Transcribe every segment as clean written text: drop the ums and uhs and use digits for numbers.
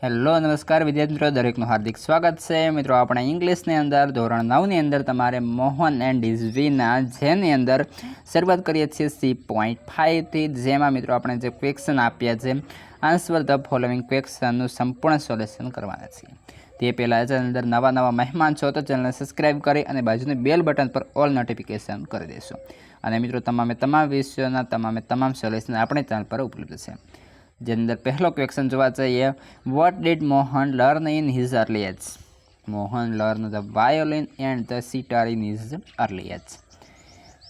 Hello નમસ્કાર વિદ્યાર્થી મિત્રો, દરેકનું હાર્દિક સ્વાગત છે મિત્રો આપણે ઇંગ્લિશની અંદર ધોરણ 9ની અંદર તમારે મોહન એન્ડ હિઝ વિના જેની અંદર શરૂઆત કરીએ છીએ C.5 થી, જેમાં મિત્રો આપણે જે ક્વેશ્ચન આપ્યા છે આન્સર ધ ફોલોઇંગ ક્વેશ્ચનનું સંપૂર્ણ સોલ્યુશન કરવાના છીએ। તે પહેલાં ચેનલ અંદર નવા મહેમાન છો તો ચેનલને સબસ્ક્રાઇબ કરી અને બાજુની બેલ બટન પર ઓલ નોટિફિકેશન કરી દેશો। અને મિત્રો તમામ વિષયોના તમામ સોલ્યુશન આપણી ચેનલ પર ઉપલબ્ધ છે। જેની અંદર પહેલો ક્વેશ્ચન જોવા જઈએ, what did Mohan learn in his early age? Mohan learn the violin and the sitar in his early age.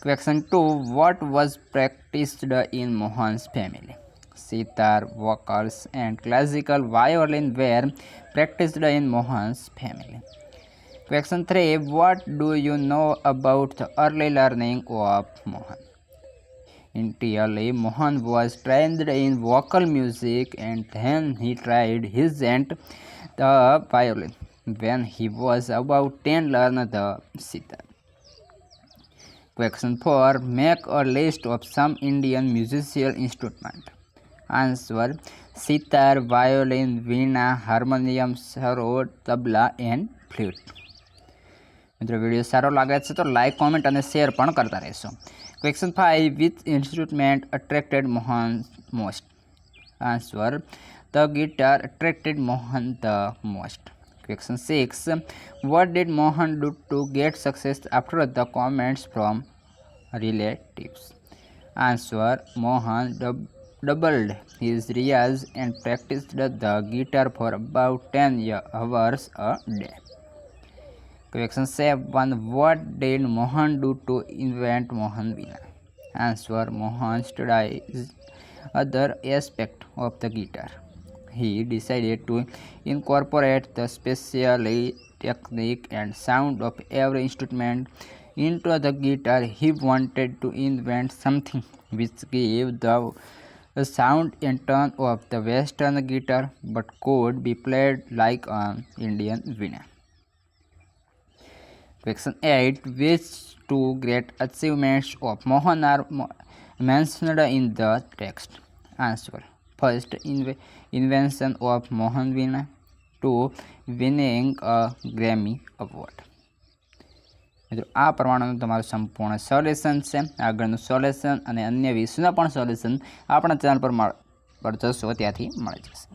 Question 2, what was practised in Mohan's family? Sitar, vocals and classical violin were practised in Mohan's family. Question 3, what do you know about the early learning of Mohan? Initially, Mohan was trained in vocal music and then he tried his hand the violin. When he was about 10, learned the sitar. Question 4. Make a list of some Indian musical instruments. Answer: sitar, violin, veena, harmonium, sarod, tabla and flute. મિત્રો video સારો લાગે છે તો like, comment અને share પણ કરતા રહેશો। Question 5, which instrument attracted Mohan most? Answer: the guitar attracted Mohan the most. Question 6, vote did Mohan do to gate success after the comments from relatives? Answer: Mohan doubled his riyaz and practiced the guitar for about 10 hours a day. Question 7, what did Mohan do to invent Mohan Veena? Answer: Mohan studied other aspects of the guitar. He decided to incorporate the special technique and sound of every instrument into the guitar. He wanted to invent something which gave the sound and tone of the Western guitar but could be played like an Indian veena. Question 8, which two great achievements of Mohan are mentioned in the text? Answer: first, invention of Mohan Veena. 2, winning a Grammy Award. મિત્રો આ પ્રમાણેનું તમારું સંપૂર્ણ solution છે। આગળનું solution અને અન્ય વિષયના પણ સોલ્યુશન આપણા ચેનલ પર જશો ત્યાંથી મળી જશે।